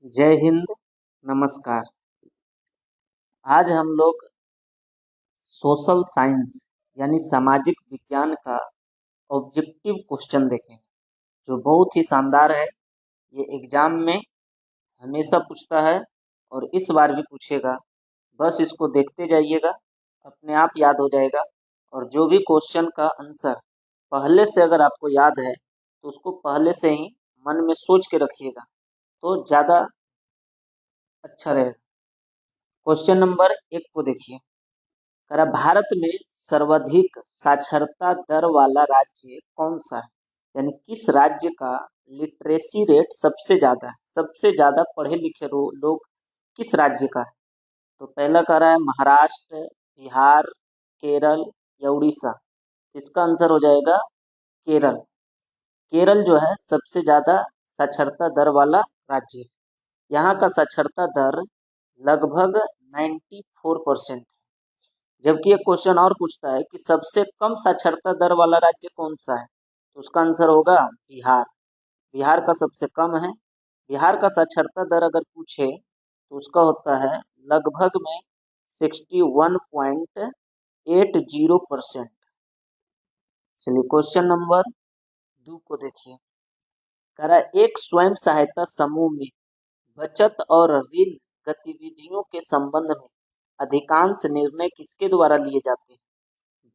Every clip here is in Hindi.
जय हिंद। नमस्कार। आज हम लोग सोशल साइंस यानी सामाजिक विज्ञान का ऑब्जेक्टिव क्वेश्चन देखेंगे जो बहुत ही शानदार है। ये एग्जाम में हमेशा पूछता है और इस बार भी पूछेगा। बस इसको देखते जाइएगा, अपने आप याद हो जाएगा। और जो भी क्वेश्चन का आंसर पहले से अगर आपको याद है तो उसको पहले से ही मन में सोच के रखिएगा तो ज़्यादा अच्छा रहेगा। क्वेश्चन नंबर 1 को देखिए। कह रहा भारत में सर्वाधिक साक्षरता दर वाला राज्य कौन सा है, यानी किस राज्य का लिटरेसी रेट सबसे ज्यादा है, सबसे ज्यादा पढ़े लिखे लोग किस राज्य का है। तो पहला कह रहा है महाराष्ट्र, बिहार, केरल या उड़ीसा। इसका आंसर हो जाएगा केरल। केरल जो है सबसे ज्यादा साक्षरता दर वाला राज्य है। यहाँ का साक्षरता दर लगभग 94%। जबकि एक क्वेश्चन और पूछता है कि सबसे कम साक्षरता दर वाला राज्य कौन सा है, तो उसका आंसर होगा बिहार। बिहार का सबसे कम है। बिहार का साक्षरता दर अगर पूछे तो उसका होता है लगभग में 61.80%। चलिए क्वेश्चन नंबर 2 को देखिए। कह रहा है एक स्वयं सहायता समूह में बचत और ऋण गतिविधियों के संबंध में अधिकांश निर्णय किसके द्वारा लिए जाते हैं,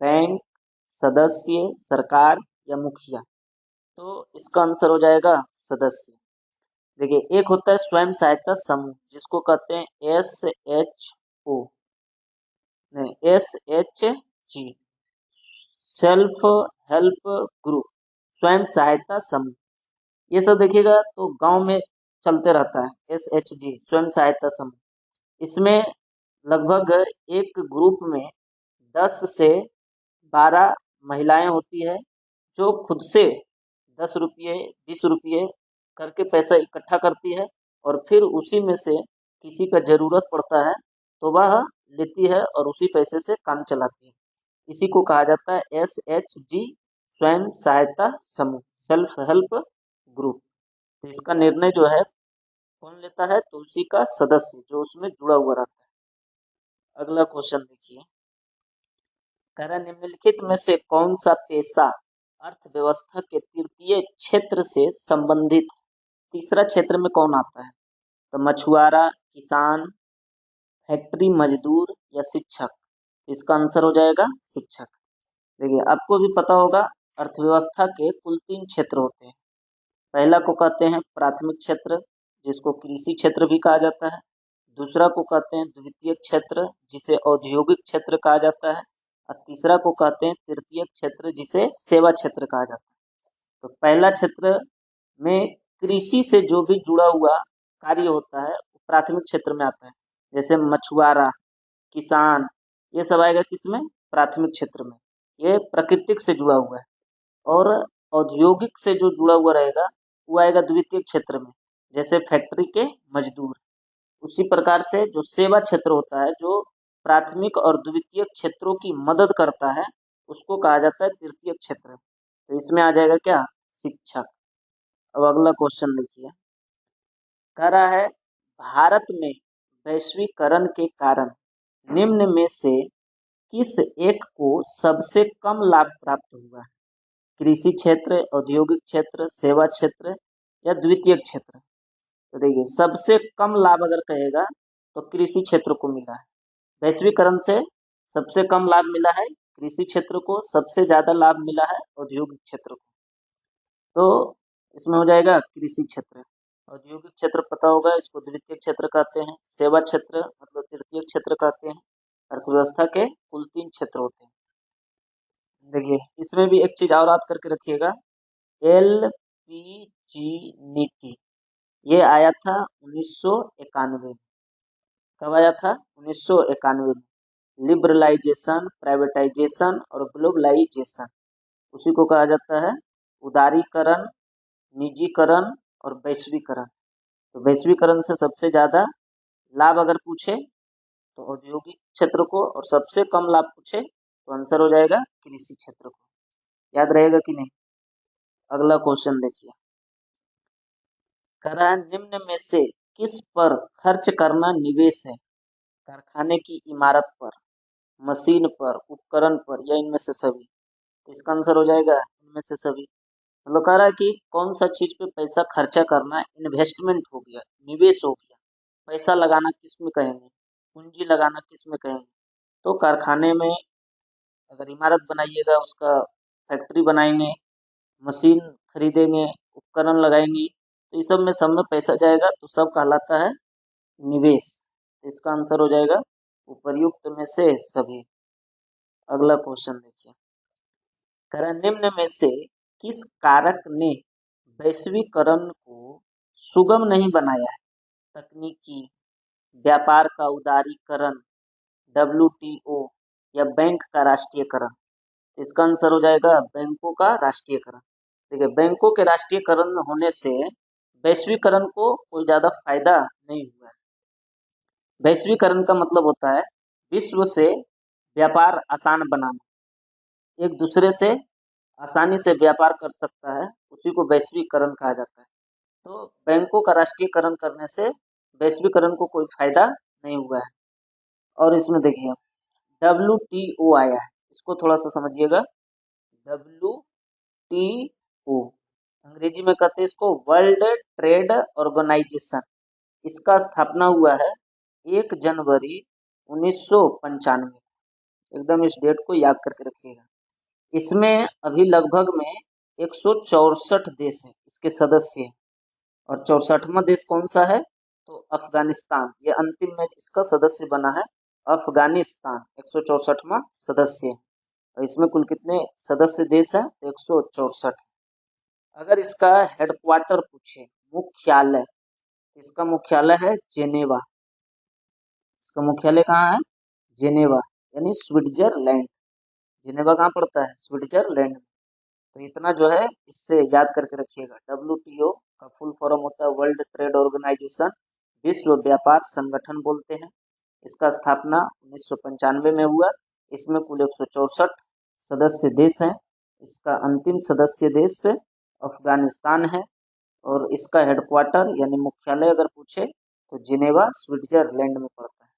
बैंक, सदस्य, सरकार या मुखिया। तो इसका आंसर हो जाएगा सदस्य। देखिए एक होता है स्वयं सहायता समूह जिसको कहते हैं SHO, नहीं SHG, सेल्फ हेल्प ग्रुप, स्वयं सहायता समूह। ये सब देखिएगा तो गांव में चलते रहता है। SHG स्वयं सहायता समूह, इसमें लगभग एक ग्रुप में 10 से 12 महिलाएं होती है जो खुद से 10 रुपये 20 रुपये करके पैसा इकट्ठा करती है और फिर उसी में से किसी का जरूरत पड़ता है तो वह लेती है और उसी पैसे से काम चलाती है। इसी को कहा जाता है SHG, स्वयं सहायता समूह, सेल्फ हेल्प ग्रुप। तो इसका निर्णय जो है कौन लेता है, तो उसी का सदस्य जो उसमें जुड़ा हुआ रहता है। अगला क्वेश्चन देखिए। कह रहा है निम्नलिखित में से कौन सा पेशा अर्थव्यवस्था के तृतीय क्षेत्र से संबंधित है? तीसरा क्षेत्र में कौन आता है, तो मछुआरा, किसान, फैक्ट्री मजदूर या शिक्षक। इसका आंसर हो जाएगा शिक्षक। देखिए आपको भी पता होगा अर्थव्यवस्था के कुल 3 क्षेत्र होते हैं। पहला को कहते हैं प्राथमिक क्षेत्र जिसको कृषि क्षेत्र भी कहा जाता है। दूसरा को कहते हैं द्वितीय क्षेत्र जिसे औद्योगिक क्षेत्र कहा जाता है। और तीसरा को कहते हैं तृतीय क्षेत्र जिसे सेवा क्षेत्र कहा जाता है। तो पहला क्षेत्र में कृषि से जो भी जुड़ा हुआ कार्य होता है वो प्राथमिक क्षेत्र में आता है। जैसे मछुआरा, किसान, ये सब आएगा किसमें, प्राथमिक क्षेत्र में। ये प्राकृतिक से जुड़ा हुआ है। और औद्योगिक से जो जुड़ा हुआ रहेगा वो आएगा द्वितीय क्षेत्र में, जैसे फैक्ट्री के मजदूर। उसी प्रकार से जो सेवा क्षेत्र होता है जो प्राथमिक और द्वितीय क्षेत्रों की मदद करता है उसको कहा जाता है तृतीय क्षेत्र। तो इसमें आ जाएगा क्या, शिक्षक। अब अगला क्वेश्चन देखिए। कह रहा है भारत में वैश्वीकरण के कारण निम्न में से किस एक को सबसे कम लाभ प्राप्त हुआ है, कृषि क्षेत्र, औद्योगिक क्षेत्र, सेवा क्षेत्र या द्वितीय क्षेत्र। तो देखिए सबसे कम लाभ अगर कहेगा तो कृषि क्षेत्र को मिला है। वैश्वीकरण से सबसे कम लाभ मिला है कृषि क्षेत्र को, सबसे ज्यादा लाभ मिला है औद्योगिक क्षेत्र को। तो इसमें हो जाएगा कृषि क्षेत्र। औद्योगिक क्षेत्र पता होगा, इसको द्वितीय क्षेत्र कहते हैं। सेवा क्षेत्र मतलब तृतीय क्षेत्र कहते हैं। अर्थव्यवस्था के कुल 3 क्षेत्र होते हैं। देखिए इसमें भी एक चीज और याद करके रखिएगा, LPG नीति ये आया था 1991 में। कब आया था, 1991 में। लिबरलाइजेशन, प्राइवेटाइजेशन और ग्लोबलाइजेशन, उसी को कहा जाता है उदारीकरण, निजीकरण और वैश्वीकरण। तो वैश्वीकरण से सबसे ज्यादा लाभ अगर पूछे तो औद्योगिक क्षेत्र को, और सबसे कम लाभ पूछे तो आंसर हो जाएगा कृषि क्षेत्र को। याद रहेगा कि नहीं। अगला क्वेश्चन देखिए। कह रहा है निम्न में से किस पर खर्च करना निवेश है? कारखाने की इमारत पर, मशीन पर, उपकरण पर या इनमें से सभी? इसका आंसर हो जाएगा इनमें से सभी। मतलब कह रहा है कि कौन सा चीज पे पैसा खर्चा करना इन्वेस्टमेंट हो गया, निवेश हो गया। पैसा लगाना किस में कहेंगे, पूंजी लगाना किस में कहेंगे? तो कारखाने में अगर इमारत बनाइएगा, उसका फैक्ट्री बनाएंगे, मशीन खरीदेंगे, उपकरण लगाएंगे, तो इस सब में पैसा जाएगा, तो सब कहलाता है निवेश। तो इसका आंसर हो जाएगा उपर्युक्त में से सभी। अगला क्वेश्चन देखिए, कह रहा है, निम्न में से किस कारक ने वैश्वीकरण को सुगम नहीं बनाया है? तकनीकी, व्यापार का उदारीकरण, डब्ल्यूटीओ या बैंक का राष्ट्रीयकरण? इसका आंसर हो जाएगा बैंकों का राष्ट्रीयकरण। देखिए, बैंकों के राष्ट्रीयकरण होने से वैश्वीकरण को कोई ज्यादा फायदा नहीं हुआ है। वैश्वीकरण का मतलब होता है विश्व से व्यापार आसान बनाना, एक दूसरे से आसानी से व्यापार कर सकता है, उसी को वैश्वीकरण कहा जाता है। तो बैंकों का राष्ट्रीयकरण करने से वैश्वीकरण को कोई फायदा नहीं हुआ है। और इसमें देखिए WTO आया है, इसको थोड़ा सा समझिएगा। WTO अंग्रेजी में कहते हैं इसको वर्ल्ड ट्रेड ऑर्गेनाइजेशन। इसका स्थापना हुआ है 1 जनवरी 1995। एकदम इस डेट को याद करके रखिएगा। इसमें अभी लगभग में 164 देश हैं इसके सदस्य हैं। और 64वां देश कौन सा है? तो अफगानिस्तान। ये अंतिम में इसका सदस्य बना है अफगानिस्तान, 164वां सदस्य। और इसमें कुल कितने सदस्य देश हैं? 164। अगर इसका हेडक्वार्टर पूछे, मुख्यालय, इसका मुख्यालय है जेनेवा। इसका मुख्यालय कहाँ है? जेनेवा, यानी स्विट्जरलैंड। जेनेवा कहाँ पड़ता है? स्विट्जरलैंड में। तो इतना जो है इससे याद करके रखिएगा। WTO का फुल फॉर्म होता है वर्ल्ड ट्रेड ऑर्गेनाइजेशन, विश्व व्यापार संगठन बोलते हैं। इसका स्थापना 1995 में हुआ। इसमें कुल 164 सदस्य देश हैं। इसका अंतिम सदस्य देश अफगानिस्तान है। और इसका हेडक्वार्टर यानी मुख्यालय अगर पूछे तो जिनेवा स्विट्जरलैंड में पड़ता है।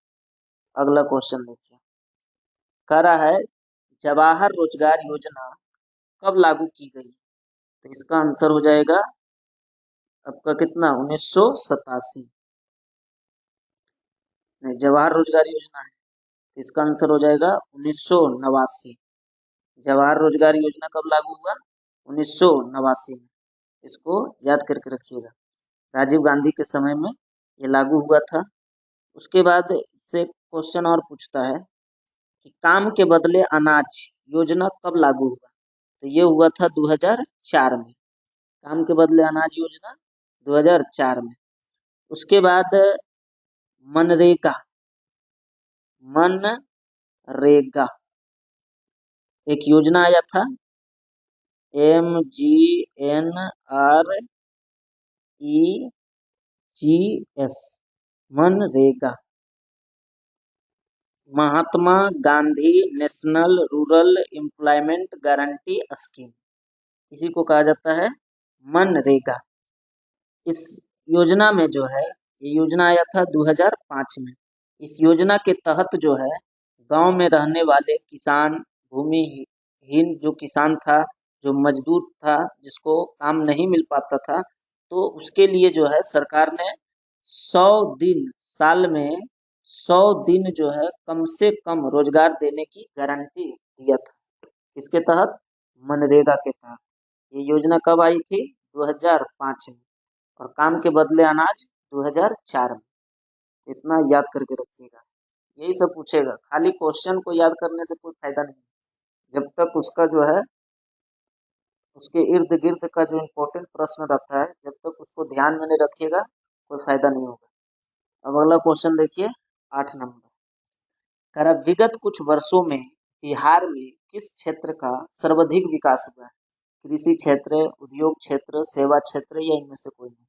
अगला क्वेश्चन देखिए, कह रहा है जवाहर रोजगार योजना कब लागू की गई? तो इसका आंसर हो जाएगा आपका कितना, 1987। नहीं, जवाहर रोजगार योजना है, इसका आंसर हो जाएगा 1989। जवाहर रोजगार योजना कब लागू हुआ? 1989 में। इसको याद करके रखिएगा। राजीव गांधी के समय में ये लागू हुआ था। उसके बाद इससे क्वेश्चन और पूछता है कि काम के बदले अनाज योजना कब लागू हुआ? तो ये हुआ था 2004 में। काम के बदले अनाज योजना 2004 में। उसके बाद मनरेगा, मनरेगा एक योजना आया था, MGNREGS, मनरेगा, Mahatma Gandhi national rural employment guarantee scheme, इसी को कहा जाता है मनरेगा। इस योजना में जो है, ये योजना आया था 2005 में। इस योजना के तहत जो है गांव में रहने वाले किसान, भूमिहीन जो किसान था, जो मजदूर था, जिसको काम नहीं मिल पाता था, तो उसके लिए जो है सरकार ने 100 दिन, साल में 100 दिन जो है कम से कम रोजगार देने की गारंटी दिया था। किसके तहत? मनरेगा के तहत। ये योजना कब आई थी? 2005 में। और काम के बदले अनाज 2004 में। इतना याद करके रखिएगा। यही सब पूछेगा, खाली क्वेश्चन को याद करने से कोई फायदा नहीं। जब तक उसका जो है उसके इर्द गिर्द का जो इम्पोर्टेंट प्रश्न रहता है, जब तक उसको ध्यान में नहीं रखिएगा कोई फायदा नहीं होगा। अब अगला क्वेश्चन देखिए, 8 नंबर। कह रहा विगत कुछ वर्षों में बिहार में किस क्षेत्र का सर्वाधिक विकास हुआ है? कृषि क्षेत्र, उद्योग क्षेत्र, सेवा क्षेत्र या इनमें से कोई नहीं?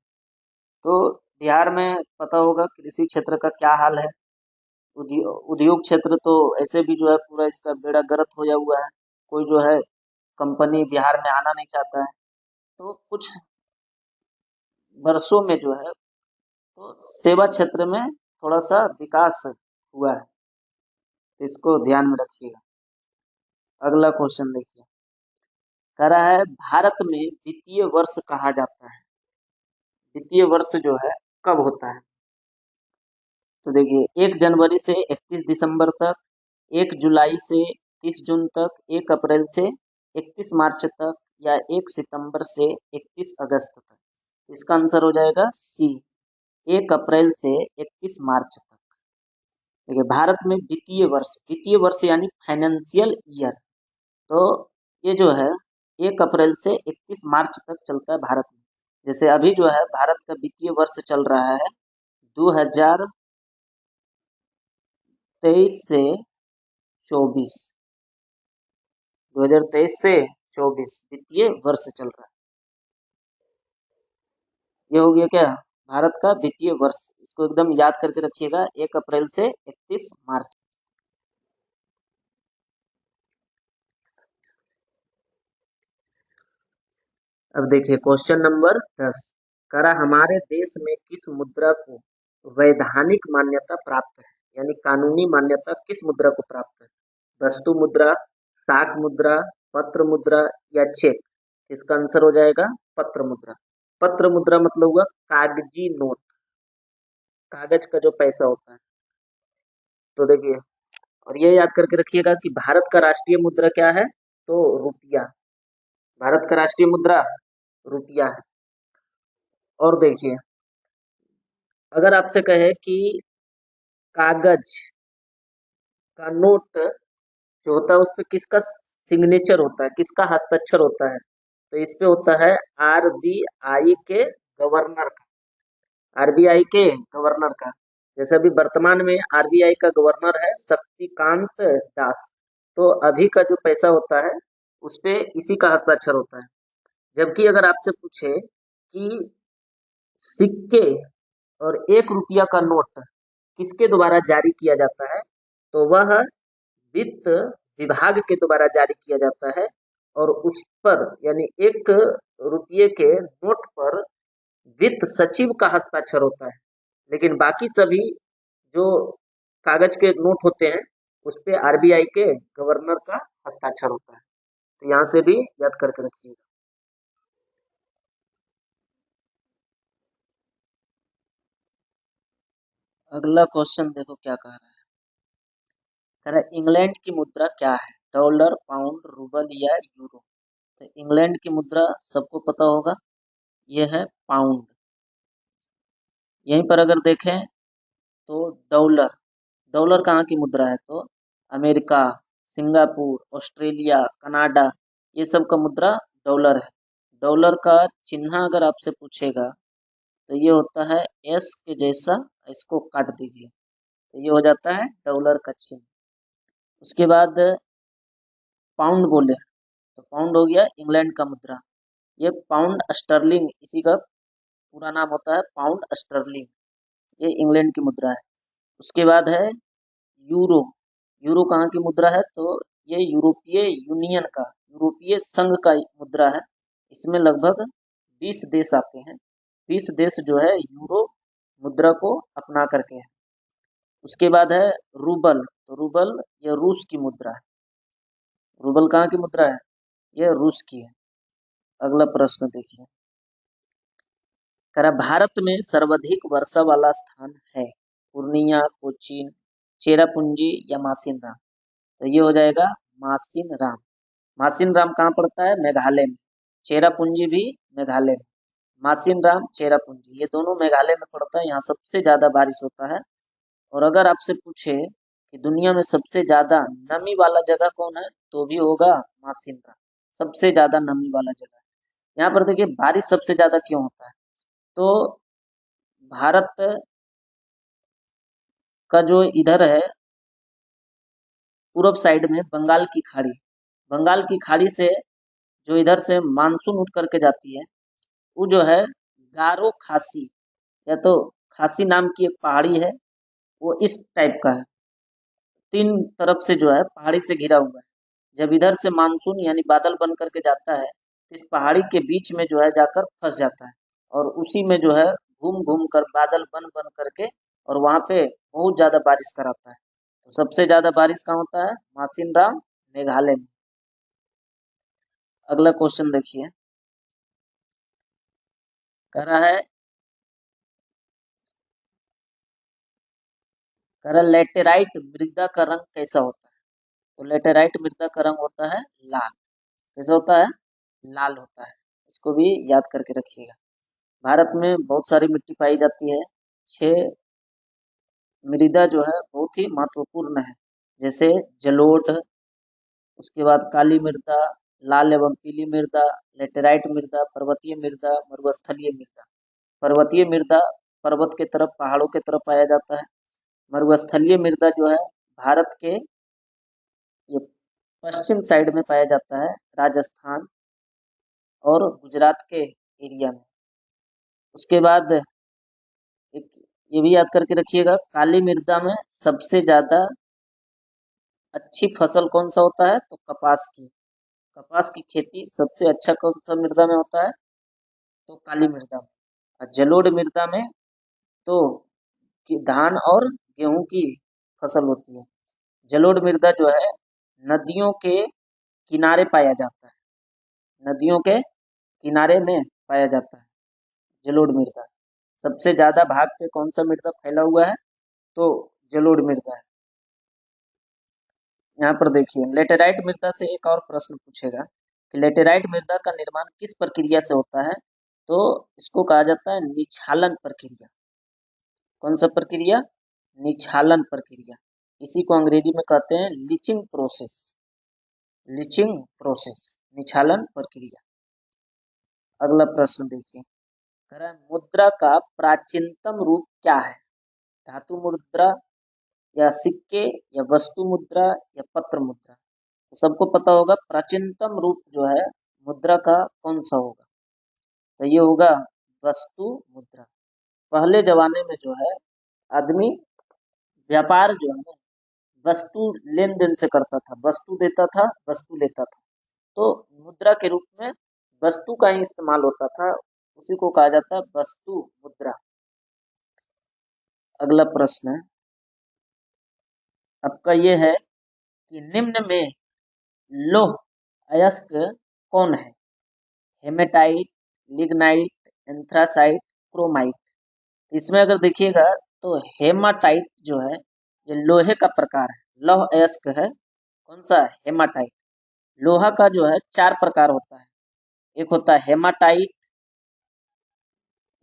तो बिहार में पता होगा कृषि क्षेत्र का क्या हाल है। उद्योग क्षेत्र तो ऐसे भी जो है पूरा इसका बेड़ा गर्क होया हुआ है। कोई जो है कंपनी बिहार में आना नहीं चाहता है। तो कुछ वर्षों में जो है तो सेवा क्षेत्र में थोड़ा सा विकास हुआ है, तो इसको ध्यान में रखिएगा। अगला क्वेश्चन देखिए, कह रहा है भारत में वित्तीय वर्ष कहा जाता है, वित्तीय वर्ष जो है कब होता है? तो देखिए 1 जनवरी से 31 दिसंबर तक, 1 जुलाई से 30 जून तक, 1 अप्रैल से 31 मार्च तक, या 1 सितंबर से 31 अगस्त तक। इसका आंसर हो जाएगा सी, 1 अप्रैल से 31 मार्च तक। देखिए भारत में वित्तीय वर्ष यानी फाइनेंशियल ईयर, तो ये जो है 1 अप्रैल से 31 मार्च तक चलता है भारत में। जैसे अभी जो है भारत का वित्तीय वर्ष चल रहा है 2023 से 24, 2023 से 24 वित्तीय वर्ष चल रहा है। ये हो गया क्या, भारत का वित्तीय वर्ष। इसको एकदम याद करके रखिएगा, 1 अप्रैल से 31 मार्च। अब देखिए क्वेश्चन नंबर 10, करा हमारे देश में किस मुद्रा को वैधानिक मान्यता प्राप्त है, यानी कानूनी मान्यता किस मुद्रा को प्राप्त है? वस्तु मुद्रा, साख मुद्रा, पत्र मुद्रा, या चेक? इसका आंसर हो जाएगा पत्र मुद्रा। पत्र मुद्रा मतलब हुआ कागजी नोट, कागज का जो पैसा होता है। तो देखिए, और ये याद करके रखिएगा कि भारत का राष्ट्रीय मुद्रा क्या है, तो रुपया। भारत का राष्ट्रीय मुद्रा रुपया है। और देखिए, अगर आपसे कहे कि कागज का नोट जो होता है उस पे किसका सिग्नेचर होता है, किसका हस्ताक्षर होता है, तो इस पे होता है आरबीआई के गवर्नर का, आरबीआई के गवर्नर का। जैसे अभी वर्तमान में आरबीआई का गवर्नर है शक्तिकांत दास, तो अभी का जो पैसा होता है उस पे इसी का हस्ताक्षर होता है। जबकि अगर आपसे पूछे कि सिक्के और 1 रुपया का नोट किसके द्वारा जारी किया जाता है, तो वह वित्त विभाग के द्वारा जारी किया जाता है। और उस पर यानी 1 रुपये के नोट पर वित्त सचिव का हस्ताक्षर होता है। लेकिन बाकी सभी जो कागज के नोट होते हैं उस पे आरबीआई के गवर्नर का हस्ताक्षर होता है। तो यहाँ से भी याद करके रखिएगा। अगला क्वेश्चन देखो क्या कह रहा है, कह रहा है इंग्लैंड की मुद्रा क्या है, डॉलर, पाउंड, रूबल, या यूरो? तो इंग्लैंड की मुद्रा सबको पता होगा, यह है पाउंड। यहीं पर अगर देखें तो डॉलर, डॉलर कहाँ की मुद्रा है, तो अमेरिका, सिंगापुर, ऑस्ट्रेलिया, कनाडा, ये सब का मुद्रा डॉलर है। डॉलर का चिन्ह अगर आपसे पूछेगा तो ये होता है एस के जैसा, इसको काट दीजिए तो ये हो जाता है डॉलर का चिन्ह। उसके बाद पाउंड बोले तो पाउंड हो गया इंग्लैंड का मुद्रा। ये पाउंड स्टर्लिंग, इसी का पूरा नाम होता है पाउंड स्टर्लिंग, ये इंग्लैंड की मुद्रा है। उसके बाद है यूरो। यूरो कहाँ की मुद्रा है, तो ये यूरोपीय यूनियन का, यूरोपीय संघ का मुद्रा है। इसमें लगभग 20 देश आते हैं, 20 देश जो है यूरो मुद्रा को अपना करके है। उसके बाद है रूबल, तो रूबल ये रूस की मुद्रा है। रूबल कहाँ की मुद्रा है, ये रूस की है। अगला प्रश्न देखिए, कह रहा भारत में सर्वाधिक वर्षा वाला स्थान है, पूर्णिया, कोचीन, चेरापूंजी, या मासिन राम? तो ये हो जाएगा मासिन राम। मासिन राम कहाँ पड़ता है, मेघालय में। चेरापूंजी भी मेघालय में। मासिन राम, चेरापूंजी ये दोनों मेघालय में पड़ता है, यहाँ सबसे ज्यादा बारिश होता है। और अगर आपसे पूछे कि दुनिया में सबसे ज्यादा नमी वाला जगह कौन है, तो भी होगा मासिन राम, सबसे ज्यादा नमी वाला जगह। यहाँ पर देखिए बारिश सबसे ज्यादा क्यों होता है, तो भारत का जो इधर है पूरब साइड में बंगाल की खाड़ी, बंगाल की खाड़ी से जो इधर से मानसून उठ करके जाती है, वो जो है गारो खासी, या तो खासी नाम की एक पहाड़ी है, वो इस टाइप का है, 3 तरफ से जो है पहाड़ी से घिरा हुआ है। जब इधर से मानसून यानी बादल बन करके जाता है तो इस पहाड़ी के बीच में जो है जाकर फंस जाता है, और उसी में जो है घूम घूम कर बादल बन बन करके और वहां पे बहुत ज्यादा बारिश कराता है। तो सबसे ज्यादा बारिश कहाँ होता है? मासिनराम, मेघालय में। अगला क्वेश्चन देखिए, कह रहा है लेटेराइट मृदा का रंग कैसा होता है? तो लेटेराइट मृदा का रंग होता है लाल। कैसा होता है? लाल होता है। इसको भी याद करके रखिएगा। भारत में बहुत सारी मिट्टी पाई जाती है। 6 मृदा जो है बहुत ही महत्वपूर्ण है, जैसे जलोढ़, उसके बाद काली मृदा, लाल एवं पीली मृदा, लेटेराइट मृदा, पर्वतीय मृदा, मरुस्थलीय मृदा। पर्वतीय मृदा पर्वत के तरफ, पहाड़ों के तरफ पाया जाता है। मरुस्थलीय मृदा जो है भारत के ये पश्चिम साइड में पाया जाता है, राजस्थान और गुजरात के एरिया में। उसके बाद एक ये भी याद करके रखिएगा, काली मृदा में सबसे ज्यादा अच्छी फसल कौन सा होता है? तो कपास की। कपास की खेती सबसे अच्छा कौन सा मृदा में होता है? तो काली मृदा में। और जलोढ़ मृदा में तो धान और गेहूं की फसल होती है। जलोढ़ मृदा जो है नदियों के किनारे पाया जाता है। नदियों के किनारे में पाया जाता है जलोढ़ मृदा। सबसे ज्यादा भाग पे कौन सा मृदा फैला हुआ है? तो जलोढ़ मृदा है। यहाँ पर देखिए, लेटेराइट मृदा से एक और प्रश्न पूछेगा कि लेटेराइट मृदा का निर्माण किस प्रक्रिया से होता है? तो इसको कहा जाता है निछालन प्रक्रिया। कौन सा प्रक्रिया? निछालन प्रक्रिया। इसी को अंग्रेजी में कहते हैं लीचिंग प्रोसेस। लीचिंग प्रोसेस, निछालन प्रक्रिया। अगला प्रश्न देखिए, कह रहा है मुद्रा का प्राचीनतम रूप क्या है? धातु मुद्रा या सिक्के या वस्तु मुद्रा या पत्र मुद्रा? तो सबको पता होगा प्राचीनतम रूप जो है मुद्रा का कौन सा होगा? तो ये होगा वस्तु मुद्रा। पहले जमाने में जो है आदमी व्यापार जो है ना वस्तु लेन देन से करता था, वस्तु देता था, वस्तु लेता था। तो मुद्रा के रूप में वस्तु का ही इस्तेमाल होता था, उसी को कहा जाता है वस्तु मुद्रा। अगला प्रश्न है आपका, ये है कि निम्न में लौह अयस्क कौन है? Hematite, lignite, anthracite, chromite. इसमें अगर देखिएगा तो हेमाटाइट जो है ये लोहे का प्रकार है, लौह अयस्क है। कौन सा? हेमाटाइट। लोहा का जो है 4 प्रकार होता है। एक होता है हेमाटाइट,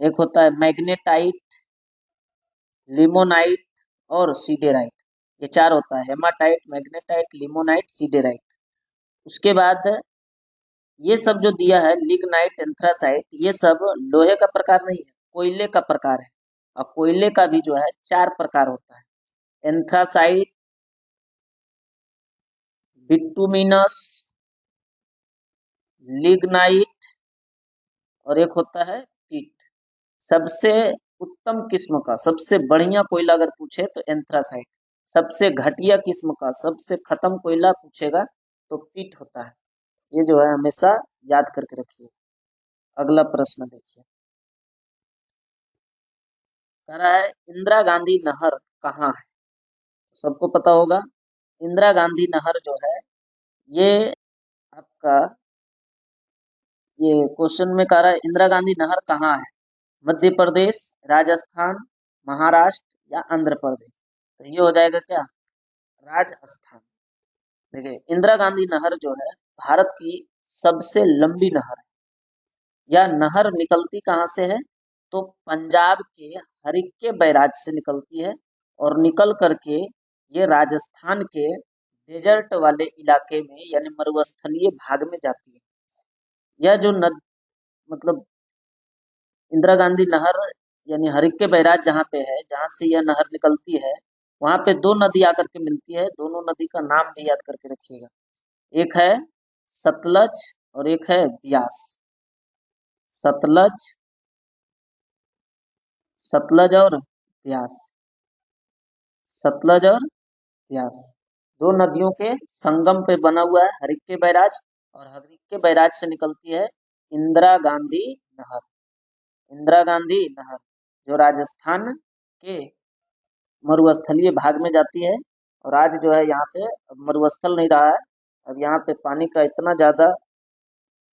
एक होता है मैग्नेटाइट, लिमोनाइट और सीडेराइट। ये 4 होता है, हेमाटाइट, मैग्नेटाइट, लिमोनाइट, सीडेराइट। उसके बाद ये सब जो दिया है लिग्नाइट, एंथ्रासाइट, ये सब लोहे का प्रकार नहीं है, कोयले का प्रकार है। और कोयले का भी जो है 4 प्रकार होता है, एंथ्रासाइट, बिटुमिनस, लिग्नाइट और एक होता है पीट। सबसे उत्तम किस्म का, सबसे बढ़िया कोयला अगर पूछे तो एंथ्रासाइट। सबसे घटिया किस्म का, सबसे खत्म कोयला पूछेगा तो पीट होता है। ये जो है हमेशा याद करके रखिए। अगला प्रश्न देखिए, कह रहा है इंदिरा गांधी नहर कहाँ है? तो सबको पता होगा इंदिरा गांधी नहर जो है ये आपका, ये क्वेश्चन में कह रहा है इंदिरा गांधी नहर कहाँ है? मध्य प्रदेश, राजस्थान, महाराष्ट्र या आंध्र प्रदेश? तो ये हो जाएगा क्या? राजस्थान। देखिए इंदिरा गांधी नहर जो है भारत की सबसे लंबी नहर है। यह नहर निकलती कहाँ से है? तो पंजाब के हरिक्के बैराज से निकलती है और निकल करके ये राजस्थान के डेजर्ट वाले इलाके में यानी मरुस्थलीय भाग में जाती है। यह जो मतलब इंदिरा गांधी नहर यानी हरिक्के बैराज जहाँ पे है, जहाँ से यह नहर निकलती है, वहां पे 2 नदी आकर के मिलती है। दोनों नदी का नाम भी याद करके रखिएगा, एक है सतलज और एक है ब्यास। सतलज, सतलज और ब्यास, सतलज और ब्यास। 2 नदियों के संगम पे बना हुआ है हरिक्के बैराज, और हरिक्के बैराज से निकलती है इंदिरा गांधी नहर। इंदिरा गांधी नहर। जो राजस्थान के मरुस्थलीय भाग में जाती है। और आज जो है यहाँ पे अब मरुस्थल नहीं रहा है, अब यहाँ पे पानी का इतना ज्यादा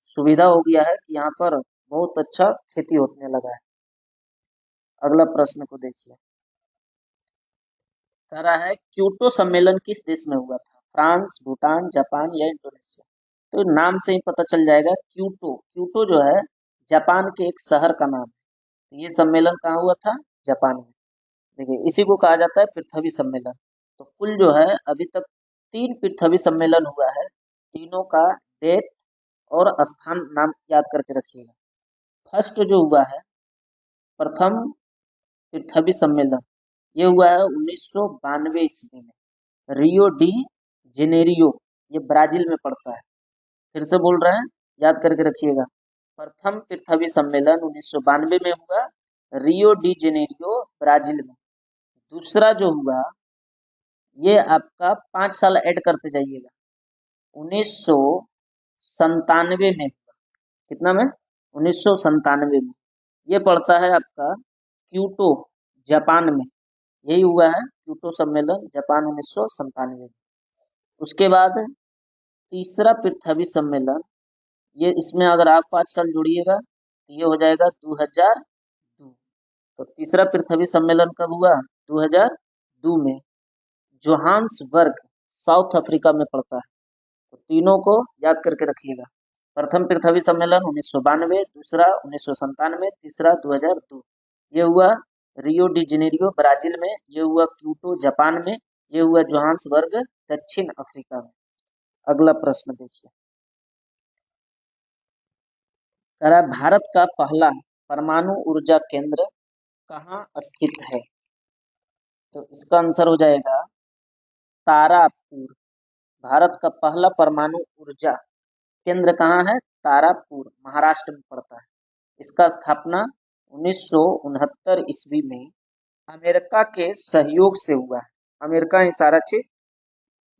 सुविधा हो गया है कि यहाँ पर बहुत अच्छा खेती होने लगा है। अगला प्रश्न को देखिए, कह रहा है क्योटो सम्मेलन किस देश में हुआ था? फ्रांस, भूटान, जापान या इंडोनेशिया? तो नाम से ही पता चल जाएगा, क्योटो, क्योटो जो है जापान के एक शहर का नाम है। तो ये सम्मेलन कहाँ हुआ था? जापान में। देखिए, इसी को कहा जाता है पृथ्वी सम्मेलन। तो कुल जो है अभी तक 3 पृथ्वी सम्मेलन हुआ है। तीनों का डेट और स्थान नाम याद करके रखिएगा। फर्स्ट जो हुआ है, प्रथम पृथ्वी सम्मेलन, ये हुआ है 1992 ईस्वी में, रियो डी जेनेरियो, ये ब्राजील में पड़ता है। फिर से बोल रहे हैं, याद करके रखिएगा। प्रथम पृथ्वी सम्मेलन 1992 में हुआ, रियो डी जेनेरियो, ब्राजील में। दूसरा जो हुआ, ये आपका 5 साल ऐड करते जाइएगा, 1997 में हुआ। कितना में? 1997 में। ये पड़ता है आपका क्योटो, जापान में। यही हुआ है क्योटो सम्मेलन, जापान, 1997 में। उसके बाद तीसरा पृथ्वी सम्मेलन, ये इसमें अगर आप 5 साल जोड़िएगा तो ये हो जाएगा 2002। तो तीसरा पृथ्वी सम्मेलन कब हुआ? 2002 में। जोहान्सबर्ग, साउथ अफ्रीका में पड़ता है। तो तीनों को याद करके रखिएगा। प्रथम पृथ्वी सम्मेलन 1992, दूसरा 1997, तीसरा 2002। ये हुआ रियो डी जेनेरियो, ब्राजील में। ये हुआ क्योटो, जापान में। ये हुआ जोहान्सबर्ग, दक्षिण अफ्रीका में। अगला प्रश्न देखिए, कह रहा है भारत का पहला परमाणु ऊर्जा केंद्र कहाँ स्थित है? तो इसका आंसर हो जाएगा तारापुर। भारत का पहला परमाणु ऊर्जा केंद्र कहाँ है? तारापुर, महाराष्ट्र में पड़ता है। इसका स्थापना 1969 ईस्वी में अमेरिका के सहयोग से हुआ है। अमेरिका ही सारा चीज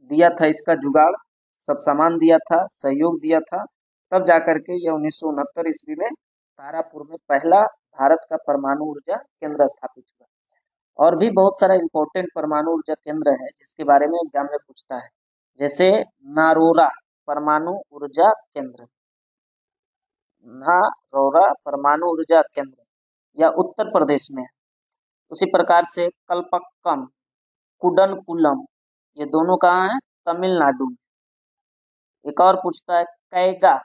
दिया था, इसका जुगाड़, सब सामान दिया था, सहयोग दिया था, तब जाकर के ये 1969 ईस्वी में तारापुर में पहला भारत का परमाणु ऊर्जा केंद्र स्थापित हुआ। और भी बहुत सारा इंपॉर्टेंट परमाणु ऊर्जा केंद्र है जिसके बारे में एग्जाम में पूछता है, जैसे नारोरा परमाणु ऊर्जा केंद्र, नारोरा परमाणु ऊर्जा केंद्र या उत्तर प्रदेश में है। उसी प्रकार से कल्पक्कम, कुडनकुलम, ये दोनों कहाँ है? तमिलनाडु में। एक और पूछता है कैगा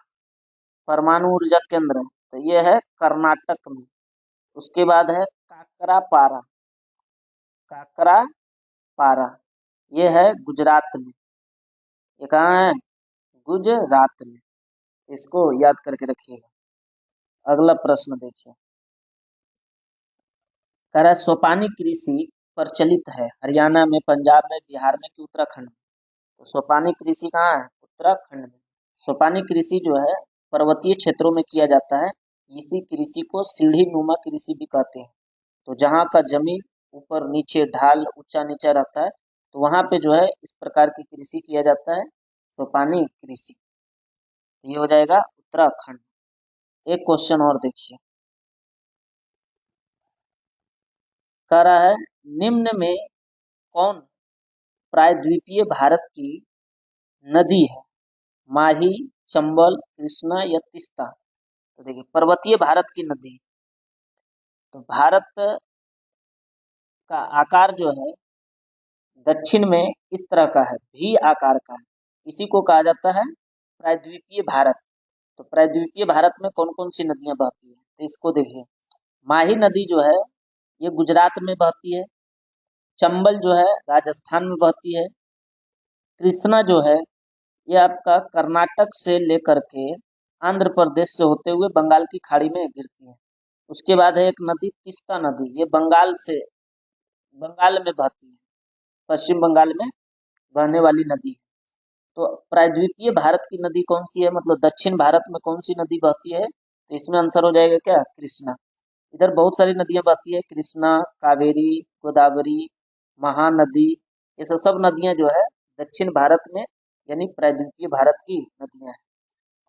परमाणु ऊर्जा केंद्र, तो ये है कर्नाटक में। उसके बाद है काकरापारा, काकरापारा, ये है गुजरात में। ये कहाँ है? गुजरात में। इसको याद करके रखिएगा। अगला प्रश्न देखिए, कह रहा है सोपानी कृषि प्रचलित है हरियाणा में, पंजाब में, बिहार में कि उत्तराखंड में? तो सोपानी कृषि कहाँ है? उत्तराखंड में। सोपानी कृषि जो है पर्वतीय क्षेत्रों में किया जाता है। इसी कृषि को सीढ़ी नुमा कृषि भी कहते हैं। तो जहाँ का जमीन ऊपर नीचे, ढाल ऊंचा नीचा रहता है, तो वहां पे जो है इस प्रकार की कृषि किया जाता है, सोपानी कृषि। ये हो जाएगा उत्तराखंड। एक क्वेश्चन और देखिए, कह रहा है निम्न में कौन प्रायद्वीपीय भारत की नदी है? माही, चंबल, कृष्णा या तीस्ता? तो देखिए, पर्वतीय भारत की नदी, तो भारत का आकार जो है दक्षिण में इस तरह का है, भी आकार का है। इसी को कहा जाता है प्रायद्वीपीय भारत। तो प्रायद्वीपीय भारत में कौन कौन सी नदियां बहती है? तो इसको देखिए, माही नदी जो है ये गुजरात में बहती है। चंबल जो है राजस्थान में बहती है। कृष्णा जो है ये आपका कर्नाटक से लेकर के आंध्र प्रदेश से होते हुए बंगाल की खाड़ी में गिरती है। उसके बाद है एक नदी तीस्ता नदी, ये बंगाल में बहती है, पश्चिम बंगाल में बहने वाली नदी है। तो प्रायद्वीपीय भारत की नदी कौन सी है, मतलब दक्षिण भारत में कौन सी नदी बहती है? तो इसमें आंसर हो जाएगा क्या? कृष्णा। इधर बहुत सारी नदियां बहती है, कृष्णा, कावेरी, गोदावरी, महानदी, ये सब सब नदियां जो है दक्षिण भारत में यानी प्रायद्वीपीय भारत की नदियां हैं।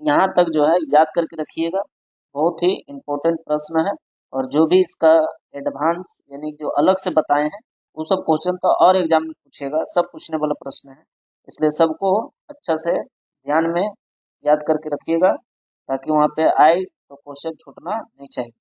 यहाँ तक जो है याद करके रखिएगा, बहुत ही इम्पोर्टेंट प्रश्न है। और जो भी इसका एडवांस यानी जो अलग से बताए हैं वो सब क्वेश्चन तो और एग्जाम में पूछेगा, सब पूछने वाला प्रश्न है। इसलिए सबको अच्छा से ध्यान में याद करके रखिएगा, ताकि वहाँ पे आए तो क्वेश्चन छूटना नहीं चाहिए।